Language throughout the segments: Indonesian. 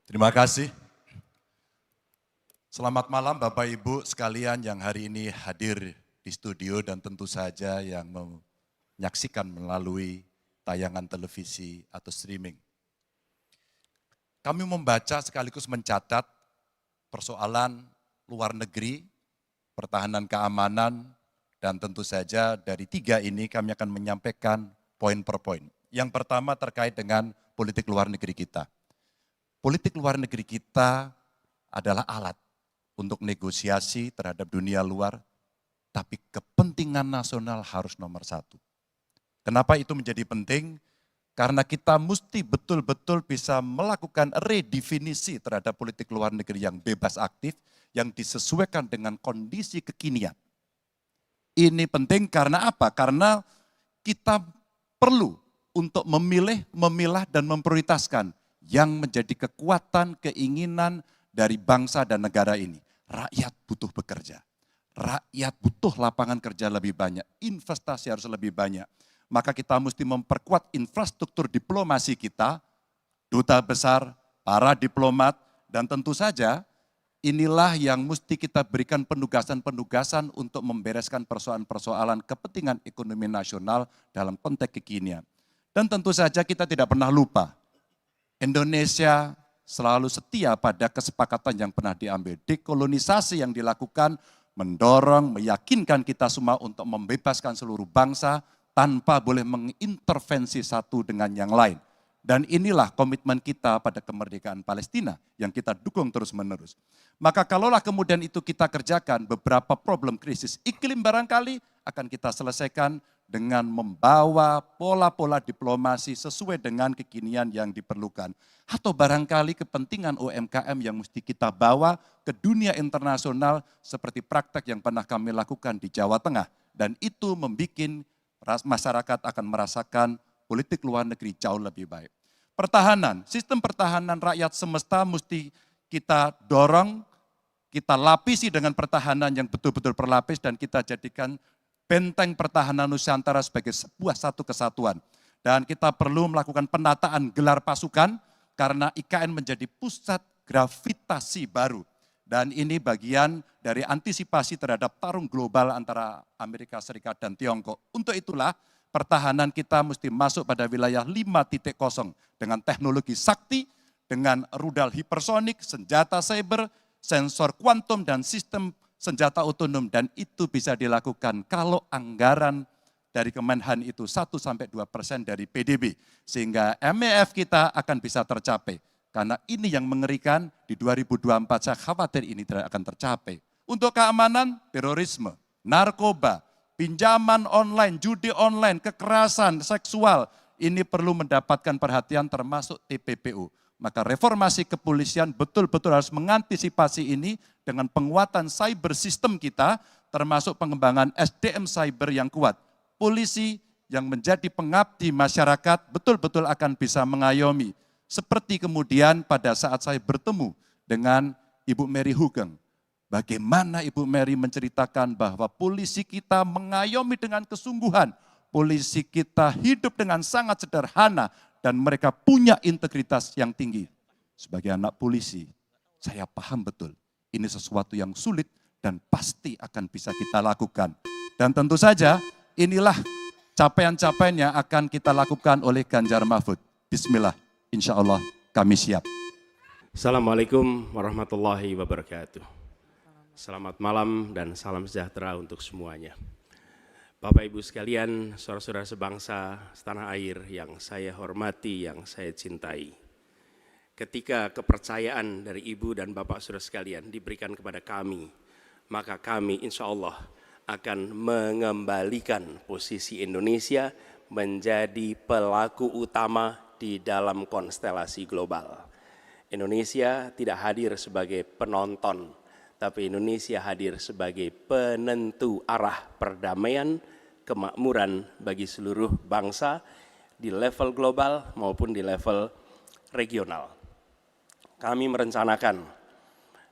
Terima kasih. Selamat malam Bapak Ibu sekalian yang hari ini hadir di studio dan tentu saja yang menyaksikan melalui tayangan televisi atau streaming. Kami membaca sekaligus mencatat persoalan luar negeri, pertahanan keamanan, dan tentu saja dari tiga ini kami akan menyampaikan poin per poin. Yang pertama terkait dengan politik luar negeri kita. Politik luar negeri kita adalah alat untuk negosiasi terhadap dunia luar, tapi kepentingan nasional harus nomor satu. Kenapa itu menjadi penting? Karena kita mesti betul-betul bisa melakukan redefinisi terhadap politik luar negeri yang bebas aktif, yang disesuaikan dengan kondisi kekinian. Ini penting karena apa? Karena kita perlu untuk memilih, memilah, dan memprioritaskan yang menjadi kekuatan, keinginan dari bangsa dan negara ini. Rakyat butuh bekerja, rakyat butuh lapangan kerja lebih banyak, investasi harus lebih banyak. Maka kita mesti memperkuat infrastruktur diplomasi kita, duta besar, para diplomat, dan tentu saja inilah yang mesti kita berikan penugasan-penugasan untuk membereskan persoalan-persoalan kepentingan ekonomi nasional dalam konteks kekinian. Dan tentu saja kita tidak pernah lupa, Indonesia selalu setia pada kesepakatan yang pernah diambil. Dekolonisasi yang dilakukan mendorong, meyakinkan kita semua untuk membebaskan seluruh bangsa tanpa boleh mengintervensi satu dengan yang lain. Dan inilah komitmen kita pada kemerdekaan Palestina yang kita dukung terus-menerus. Maka kalaulah kemudian itu kita kerjakan, beberapa problem krisis iklim barangkali akan kita selesaikan dengan membawa pola-pola diplomasi sesuai dengan kekinian yang diperlukan. Atau barangkali kepentingan UMKM yang mesti kita bawa ke dunia internasional seperti praktek yang pernah kami lakukan di Jawa Tengah. Dan itu membuat masyarakat akan merasakan politik luar negeri jauh lebih baik. Pertahanan, sistem pertahanan rakyat semesta mesti kita dorong, kita lapisi dengan pertahanan yang betul-betul berlapis dan kita jadikan benteng pertahanan Nusantara sebagai sebuah satu kesatuan. Dan kita perlu melakukan penataan gelar pasukan karena IKN menjadi pusat gravitasi baru. Dan ini bagian dari antisipasi terhadap tarung global antara Amerika Serikat dan Tiongkok. Untuk itulah pertahanan kita mesti masuk pada wilayah 5.0 dengan teknologi sakti, dengan rudal hipersonik, senjata cyber, sensor kuantum, dan sistem senjata otonom, dan itu bisa dilakukan kalau anggaran dari Kemenhan itu 1-2% dari PDB, sehingga MEF kita akan bisa tercapai. Karena ini yang mengerikan di 2024, saya khawatir ini tidak akan tercapai. Untuk keamanan, terorisme, narkoba, pinjaman online, judi online, kekerasan seksual, ini perlu mendapatkan perhatian termasuk TPPU. Maka reformasi kepolisian betul-betul harus mengantisipasi ini dengan penguatan cyber system kita, termasuk pengembangan SDM cyber yang kuat. Polisi yang menjadi pengabdi masyarakat betul-betul akan bisa mengayomi. Seperti kemudian pada saat saya bertemu dengan Ibu Mary Hugeng. Bagaimana Ibu Mary menceritakan bahwa polisi kita mengayomi dengan kesungguhan. Polisi kita hidup dengan sangat sederhana dan mereka punya integritas yang tinggi. Sebagai anak polisi, saya paham betul ini sesuatu yang sulit dan pasti akan bisa kita lakukan. Dan tentu saja inilah capaian-capaian yang akan kita lakukan oleh Ganjar Mahfud. Bismillah, insya Allah kami siap. Assalamualaikum warahmatullahi wabarakatuh. Selamat malam dan salam sejahtera untuk semuanya. Bapak Ibu sekalian, saudara-saudara sebangsa setanah air yang saya hormati, yang saya cintai. Ketika kepercayaan dari Ibu dan Bapak saudara sekalian diberikan kepada kami, maka kami insya Allah akan mengembalikan posisi Indonesia menjadi pelaku utama di dalam konstelasi global. Indonesia tidak hadir sebagai penonton, tapi Indonesia hadir sebagai penentu arah perdamaian, kemakmuran bagi seluruh bangsa di level global maupun di level regional. Kami merencanakan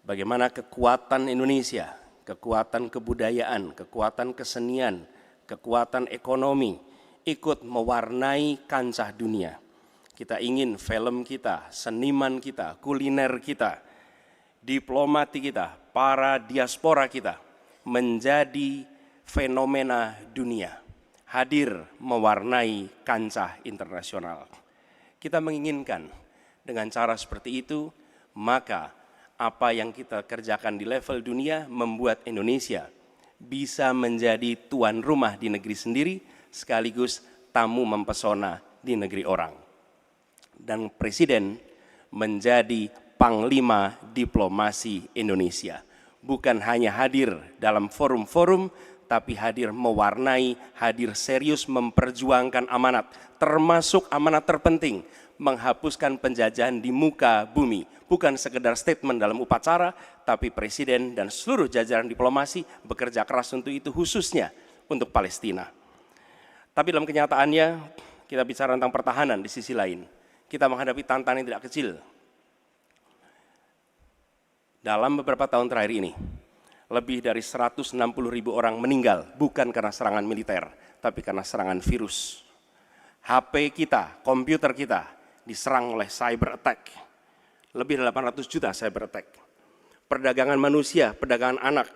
bagaimana kekuatan Indonesia, kekuatan kebudayaan, kekuatan kesenian, kekuatan ekonomi ikut mewarnai kancah dunia. Kita ingin film kita, seniman kita, kuliner kita, diplomati kita, para diaspora kita menjadi fenomena dunia, hadir mewarnai kancah internasional. Kita menginginkan dengan cara seperti itu, maka apa yang kita kerjakan di level dunia membuat Indonesia bisa menjadi tuan rumah di negeri sendiri, sekaligus tamu mempesona di negeri orang. Dan Presiden menjadi panglima diplomasi Indonesia. Bukan hanya hadir dalam forum-forum, tapi hadir mewarnai, hadir serius memperjuangkan amanat, termasuk amanat terpenting, menghapuskan penjajahan di muka bumi. Bukan sekedar statement dalam upacara, tapi Presiden dan seluruh jajaran diplomasi bekerja keras untuk itu, khususnya untuk Palestina. Tapi dalam kenyataannya, kita bicara tentang pertahanan di sisi lain. Kita menghadapi tantangan yang tidak kecil. Dalam beberapa tahun terakhir ini, lebih dari 160.000 orang meninggal, bukan karena serangan militer, tapi karena serangan virus. HP kita, komputer kita, diserang oleh cyber attack. Lebih dari 800 juta cyber attack. Perdagangan manusia, perdagangan anak.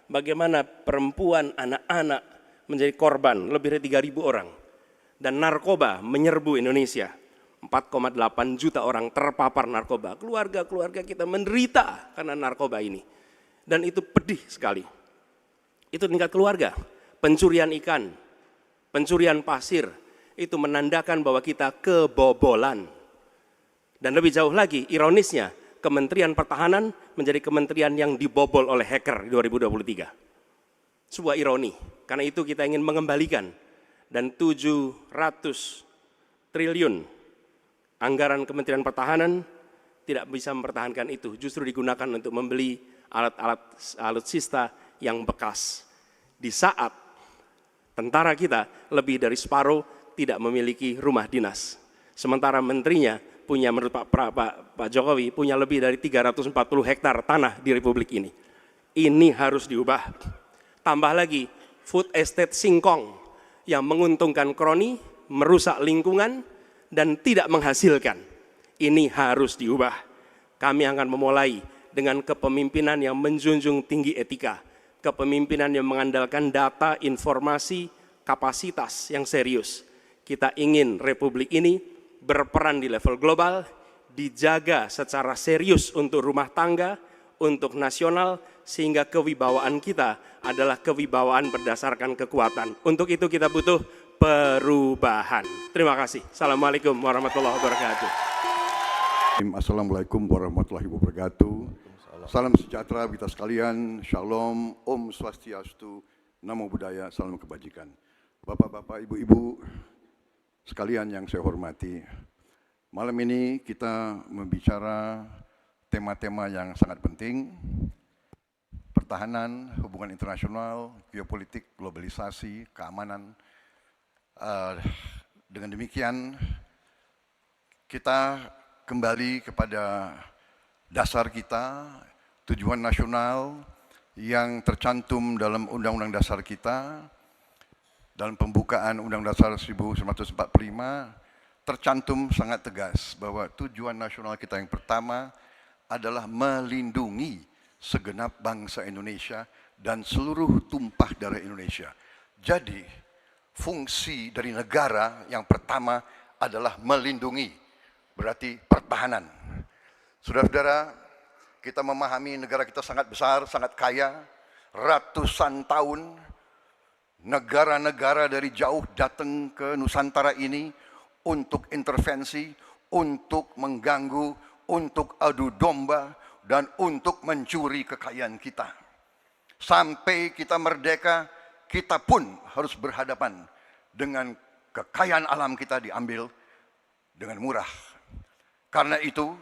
Bagaimana perempuan, anak-anak menjadi korban, lebih dari 3.000 orang. Dan narkoba menyerbu Indonesia. 4,8 juta orang terpapar narkoba. Keluarga-keluarga kita menderita karena narkoba ini. Dan itu pedih sekali. Itu tingkat keluarga. Pencurian ikan, pencurian pasir, itu menandakan bahwa kita kebobolan. Dan lebih jauh lagi, ironisnya, Kementerian Pertahanan menjadi kementerian yang dibobol oleh hacker di 2023. Sebuah ironi, karena itu kita ingin mengembalikan. Dan 700 triliun anggaran Kementerian Pertahanan tidak bisa mempertahankan itu, justru digunakan untuk membeli alat-alat alutsista yang bekas. Di saat tentara kita lebih dari separuh tidak memiliki rumah dinas. Sementara menterinya punya, menurut Pak Jokowi, punya lebih dari 340 hektar tanah di Republik ini. Ini harus diubah. Tambah lagi, food estate singkong yang menguntungkan kroni, merusak lingkungan, dan tidak menghasilkan. Ini harus diubah. Kami akan memulai dengan kepemimpinan yang menjunjung tinggi etika, kepemimpinan yang mengandalkan data, informasi, kapasitas yang serius. Kita ingin Republik ini berperan di level global, dijaga secara serius untuk rumah tangga, untuk nasional, sehingga kewibawaan kita adalah kewibawaan berdasarkan kekuatan. Untuk itu kita butuh perubahan. Terima kasih. Assalamualaikum warahmatullahi wabarakatuh. Assalamualaikum warahmatullahi wabarakatuh. Salam sejahtera kita sekalian. Shalom, Om Swastiastu, Namo Buddhaya, salam kebajikan. Bapak-bapak, ibu-ibu sekalian yang saya hormati. Malam ini kita membicara tema-tema yang sangat penting. Pertahanan, hubungan internasional, geopolitik, globalisasi, keamanan. Dengan demikian, kita kembali kepada dasar kita, tujuan nasional yang tercantum dalam Undang-Undang Dasar kita, dalam pembukaan Undang-Undang Dasar 1945, tercantum sangat tegas bahwa tujuan nasional kita yang pertama adalah melindungi segenap bangsa Indonesia dan seluruh tumpah darah Indonesia. Jadi, fungsi dari negara yang pertama adalah melindungi, berarti pertahanan. Saudara-saudara, kita memahami negara kita sangat besar, sangat kaya, ratusan tahun negara-negara dari jauh datang ke Nusantara ini untuk intervensi, untuk mengganggu, untuk adu domba, dan untuk mencuri kekayaan kita. Sampai kita merdeka, kita pun harus berhadapan dengan kekayaan alam kita diambil dengan murah. Karena itu,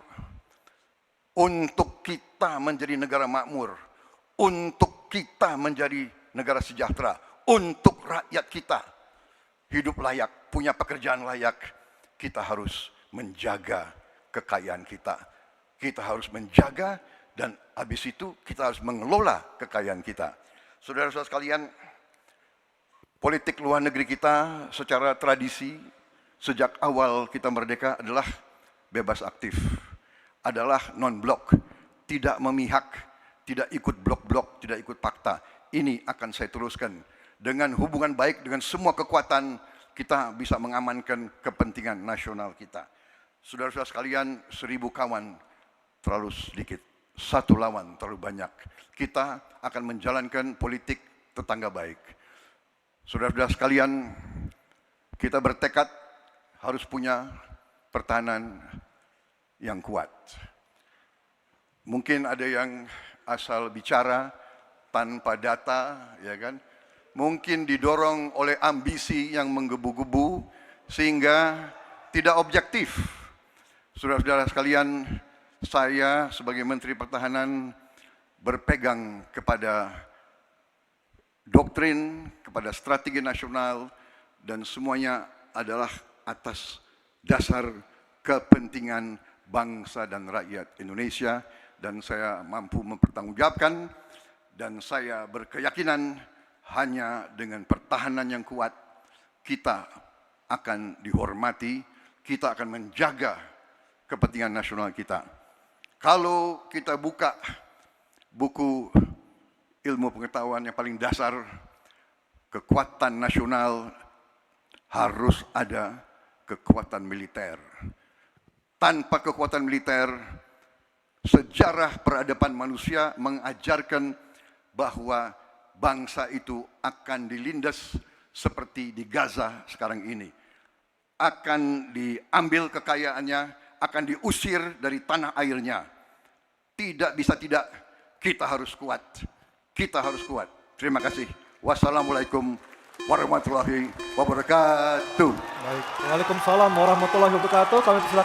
untuk kita menjadi negara makmur, untuk kita menjadi negara sejahtera, untuk rakyat kita hidup layak, punya pekerjaan layak, kita harus menjaga kekayaan kita. Kita harus menjaga dan habis itu kita harus mengelola kekayaan kita. Saudara-saudara sekalian, politik luar negeri kita secara tradisi sejak awal kita merdeka adalah bebas aktif, adalah non-blok, tidak memihak, tidak ikut blok-blok, tidak ikut fakta. Ini akan saya teruskan. Dengan hubungan baik dengan semua kekuatan, kita bisa mengamankan kepentingan nasional kita. Saudara-saudara sekalian, 1000 kawan terlalu sedikit, 1 lawan terlalu banyak. Kita akan menjalankan politik tetangga baik. Saudara-saudara sekalian, kita bertekad harus punya pertahanan yang kuat. Mungkin ada yang asal bicara tanpa data, ya kan? Mungkin didorong oleh ambisi yang menggebu-gebu sehingga tidak objektif. Saudara-saudara sekalian, saya sebagai Menteri Pertahanan berpegang kepada doktrin, kepada strategi nasional, dan semuanya adalah atas dasar kepentingan bangsa dan rakyat Indonesia, dan saya mampu mempertanggungjawabkan, dan saya berkeyakinan hanya dengan pertahanan yang kuat kita akan dihormati, kita akan menjaga kepentingan nasional kita. Kalau kita buka buku ilmu pengetahuan yang paling dasar, kekuatan nasional harus ada kekuatan militer. Tanpa kekuatan militer, sejarah peradaban manusia mengajarkan bahwa bangsa itu akan dilindas seperti di Gaza sekarang ini. Akan diambil kekayaannya, akan diusir dari tanah airnya. Tidak bisa tidak, kita harus kuat. Kita harus kuat. Terima kasih. Wassalamualaikum warahmatullahi wabarakatuh. Baik. Waalaikumsalam warahmatullahi wabarakatuh. Kami persilakan